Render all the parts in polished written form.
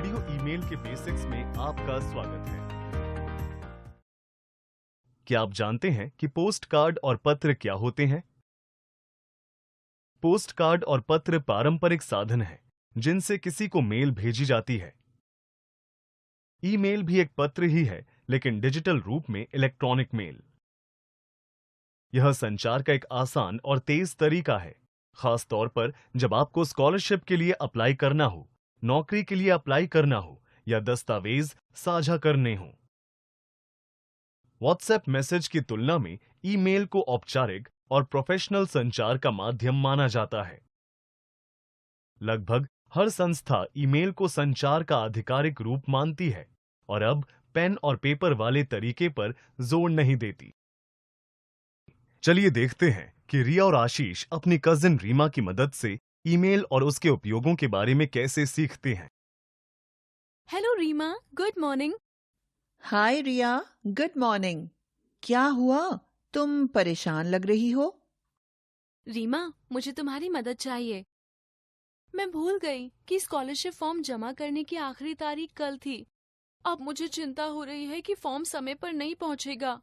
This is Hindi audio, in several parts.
वीडियो ईमेल के बेसिक्स में आपका स्वागत है। क्या आप जानते हैं कि पोस्ट कार्ड और पत्र क्या होते हैं? पोस्ट कार्ड और पत्र पारंपरिक साधन हैं जिनसे किसी को मेल भेजी जाती है। ईमेल भी एक पत्र ही है, लेकिन डिजिटल रूप में इलेक्ट्रॉनिक मेल। यह संचार का एक आसान और तेज तरीका है, खास तौर पर जब आपको स्कॉलरशिप के लिए अप्लाई करना हो, नौकरी के लिए अप्लाई करना हो या दस्तावेज साझा करने हो। व्हाट्सएप मैसेज की तुलना में ईमेल को औपचारिक और प्रोफेशनल संचार का माध्यम माना जाता है। लगभग हर संस्था ईमेल को संचार का आधिकारिक रूप मानती है और अब पेन और पेपर वाले तरीके पर जोर नहीं देती। चलिए देखते हैं कि रिया और आशीष अपनी कजिन रीमा की मदद से ईमेल और उसके उपयोगों के बारे में कैसे सीखते हैं। Hello Rima, good morning. Hi Riya, good morning. क्या हुआ? तुम परेशान लग रही हो। रीमा, मुझे तुम्हारी मदद चाहिए। मैं भूल गई कि स्कॉलरशिप फॉर्म जमा करने की आखिरी तारीख कल थी। अब मुझे चिंता हो रही है कि फॉर्म समय पर नहीं पहुंचेगा।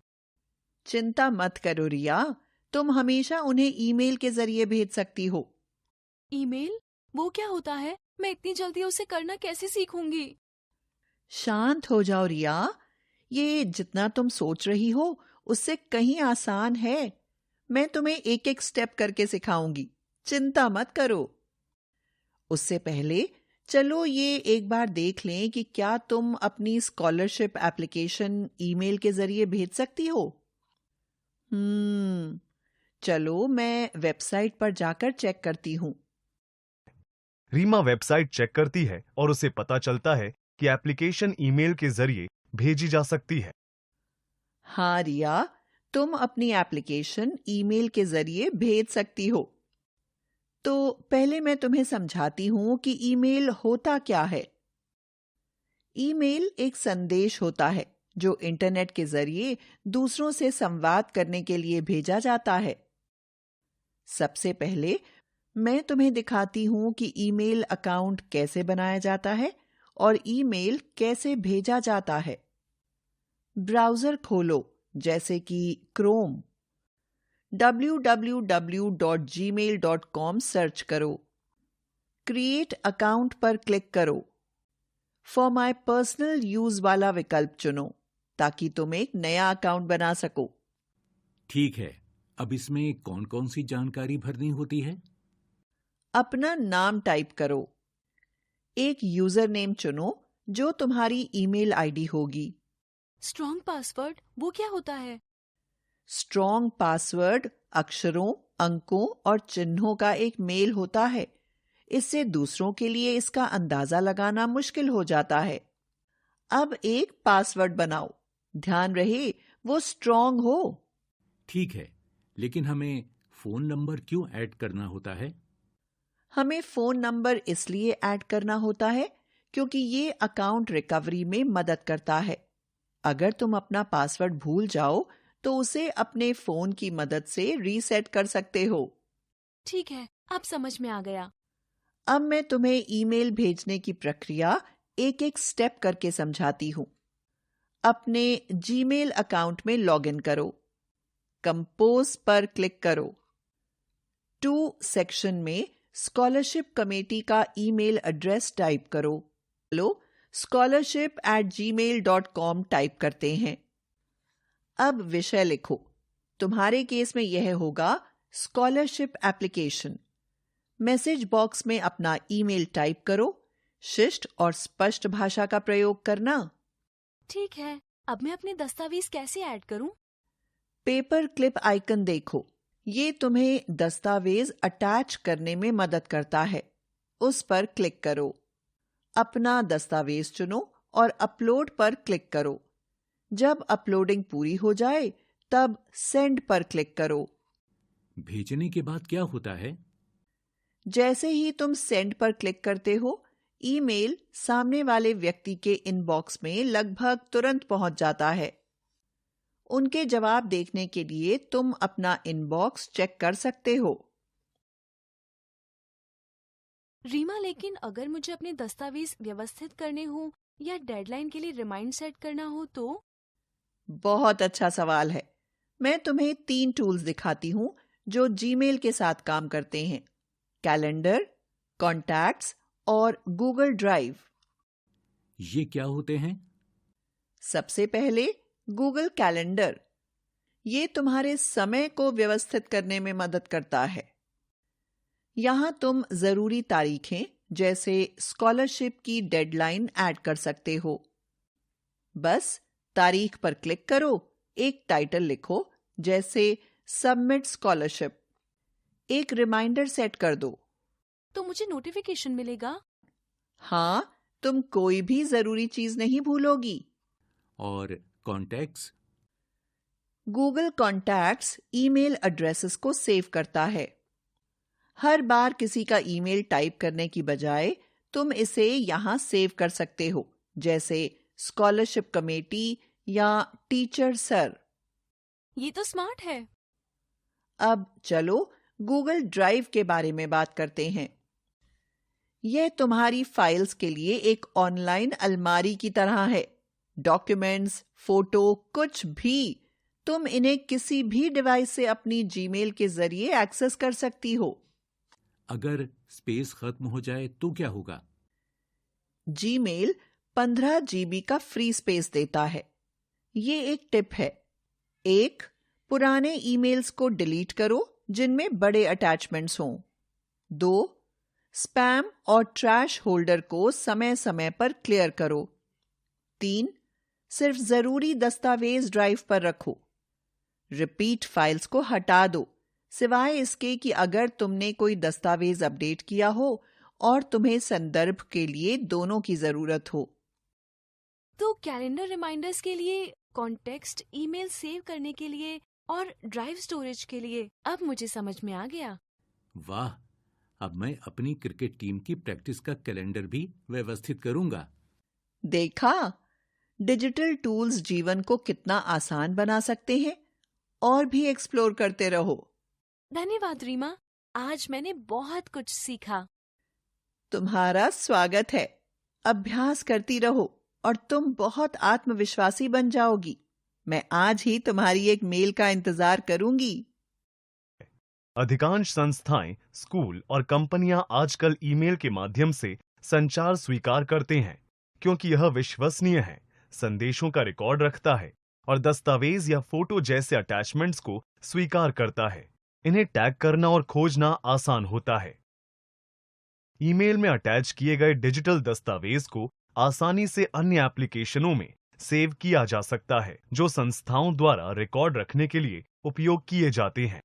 चिंता मत करो रिया, तुम हमेशा उन्हें ईमेल के जरिए भेज सकती हो। ईमेल? वो क्या होता है? मैं इतनी जल्दी उसे करना कैसे सीखूंगी? शांत हो जाओ रिया, ये जितना तुम सोच रही हो उससे कहीं आसान है। मैं तुम्हें एक एक स्टेप करके सिखाऊंगी, चिंता मत करो। उससे पहले चलो ये एक बार देख लें कि क्या तुम अपनी स्कॉलरशिप एप्लीकेशन ईमेल के जरिए भेज सकती हो। चलो मैं वेबसाइट पर जाकर चेक करती हूँ। रीमा वेबसाइट चेक करती है और उसे पता चलता है कि एप्लीकेशन ईमेल के जरिए भेजी जा सकती है। हाँ रिया, तुम अपनी एप्लीकेशन ईमेल के जरिए भेज सकती हो। तो पहले मैं तुम्हें समझाती हूँ कि ईमेल होता क्या है। ईमेल एक संदेश होता है जो इंटरनेट के जरिए दूसरों से संवाद करने के लिए भेजा जाता है। सबसे पहले मैं तुम्हें दिखाती हूँ कि ईमेल अकाउंट कैसे बनाया जाता है और ईमेल कैसे भेजा जाता है। ब्राउज़र खोलो, जैसे कि क्रोम। www.gmail.com सर्च करो। क्रिएट अकाउंट पर क्लिक करो। फॉर माय पर्सनल यूज वाला विकल्प चुनो ताकि तुम एक नया अकाउंट बना सको। ठीक है, अब इसमें कौन कौन सी जानकारी भरनी होती है? अपना नाम टाइप करो। एक यूजर नेम चुनो जो तुम्हारी ईमेल आईडी होगी। Strong password? वो क्या होता है? स्ट्रॉन्ग पासवर्ड अक्षरों, अंकों और चिन्हों का एक मेल होता है। इससे दूसरों के लिए इसका अंदाजा लगाना मुश्किल हो जाता है। अब एक पासवर्ड बनाओ, ध्यान रहे वो स्ट्रॉन्ग हो। ठीक है, लेकिन हमें फोन नंबर क्यों ऐड करना होता है? हमें फोन नंबर इसलिए ऐड करना होता है क्योंकि ये अकाउंट रिकवरी में मदद करता है। अगर तुम अपना पासवर्ड भूल जाओ तो उसे अपने फोन की मदद से रीसेट कर सकते हो। ठीक है, अब समझ में आ गया। अब मैं तुम्हें ईमेल भेजने की प्रक्रिया एक एक स्टेप करके समझाती हूँ। अपने जीमेल अकाउंट में लॉगिन करो। कंपोज पर क्लिक करो। टू सेक्शन में स्कॉलरशिप कमेटी का ईमेल एड्रेस टाइप करो। लो scholarship@gmail.com टाइप करते हैं। अब विषय लिखो। तुम्हारे केस में यह होगा स्कॉलरशिप एप्लीकेशन। मैसेज बॉक्स में अपना ईमेल टाइप करो। शिष्ट और स्पष्ट भाषा का प्रयोग करना। ठीक है, अब मैं अपने दस्तावेज कैसे ऐड करूं? पेपर क्लिप आइकन देखो, ये तुम्हें दस्तावेज अटैच करने में मदद करता है। उस पर क्लिक करो। अपना दस्तावेज चुनो और अपलोड पर क्लिक करो। जब अपलोडिंग पूरी हो जाए तब सेंड पर क्लिक करो। भेजने के बाद क्या होता है? जैसे ही तुम सेंड पर क्लिक करते हो, ईमेल सामने वाले व्यक्ति के इनबॉक्स में लगभग तुरंत पहुंच जाता है। उनके जवाब देखने के लिए तुम अपना इनबॉक्स चेक कर सकते हो। रीमा, लेकिन अगर मुझे अपने दस्तावेज व्यवस्थित करने हो या डेडलाइन के लिए रिमाइंड सेट करना हो तो? बहुत अच्छा सवाल है। मैं तुम्हें 3 टूल्स दिखाती हूँ जो जीमेल के साथ काम करते हैं: कैलेंडर, कॉन्टैक्ट्स और गूगल ड्राइव। ये क्या होते हैं? सबसे पहले गूगल कैलेंडर। ये तुम्हारे समय को व्यवस्थित करने में मदद करता है। यहाँ तुम जरूरी तारीखें जैसे स्कॉलरशिप की डेडलाइन ऐड कर सकते हो। बस तारीख पर क्लिक करो, एक टाइटल लिखो जैसे सबमिट स्कॉलरशिप, एक रिमाइंडर सेट कर दो। तो मुझे नोटिफिकेशन मिलेगा? हाँ, तुम कोई भी जरूरी चीज नहीं भूलोगी। और contacts? Google contacts email addresses को सेव करता है। हर बार किसी का ईमेल टाइप करने की बजाय तुम इसे यहां सेव कर सकते हो, जैसे स्कॉलरशिप कमेटी या टीचर सर। ये तो स्मार्ट है। अब चलो गूगल ड्राइव के बारे में बात करते हैं। यह तुम्हारी फाइल्स के लिए एक ऑनलाइन अलमारी की तरह है। डॉक्यूमेंट्स, फोटो, कुछ भी तुम इन्हें किसी भी डिवाइस से अपनी जीमेल के जरिए एक्सेस कर सकती हो। अगर स्पेस खत्म हो जाए तो क्या होगा? जीमेल 15 GB का फ्री स्पेस देता है। ये एक टिप है। 1. पुराने ईमेल्स को डिलीट करो जिनमें बड़े अटैचमेंट्स हों। 2. स्पैम और ट्रैश होल्डर को समय समय पर क्लियर करो। 3. सिर्फ जरूरी दस्तावेज ड्राइव पर रखो। रिपीट फाइल्स को हटा दो, सिवाय इसके कि अगर तुमने कोई दस्तावेज अपडेट किया हो और तुम्हें संदर्भ के लिए दोनों की जरूरत हो। तो कैलेंडर रिमाइंडर्स के लिए, कॉन्टेक्स्ट ईमेल सेव करने के लिए और ड्राइव स्टोरेज के लिए अब मुझे समझ में आ गया। वाह, अब मैं अपनी क्रिकेट टीम की प्रैक्टिस का कैलेंडर भी व्यवस्थित करूंगा। देखा, डिजिटल टूल्स जीवन को कितना आसान बना सकते हैं। और भी एक्सप्लोर करते रहो। धन्यवाद रीमा, आज मैंने बहुत कुछ सीखा। तुम्हारा स्वागत है। अभ्यास करती रहो और तुम बहुत आत्मविश्वासी बन जाओगी। मैं आज ही तुम्हारी एक मेल का इंतजार करूंगी। अधिकांश संस्थाएं, स्कूल और कंपनियां आजकल ईमेल के माध्यम से संचार स्वीकार करते हैं क्योंकि यह विश्वसनीय है, संदेशों का रिकॉर्ड रखता है और दस्तावेज या फोटो जैसे अटैचमेंट्स को स्वीकार करता है। इन्हें टैग करना और खोजना आसान होता है। ईमेल में अटैच किए गए डिजिटल दस्तावेज को आसानी से अन्य एप्लीकेशनों में सेव किया जा सकता है जो संस्थाओं द्वारा रिकॉर्ड रखने के लिए उपयोग किए जाते हैं।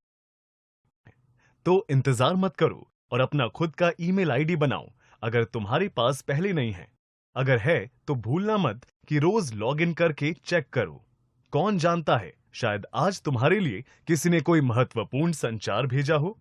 तो इंतजार मत करो और अपना खुद का ईमेल आईडी बनाओ अगर तुम्हारे पास पहले नहीं है। अगर है तो भूलना मत कि रोज लॉगिन करके चेक करो। कौन जानता है, शायद आज तुम्हारे लिए किसी ने कोई महत्वपूर्ण संचार भेजा हो।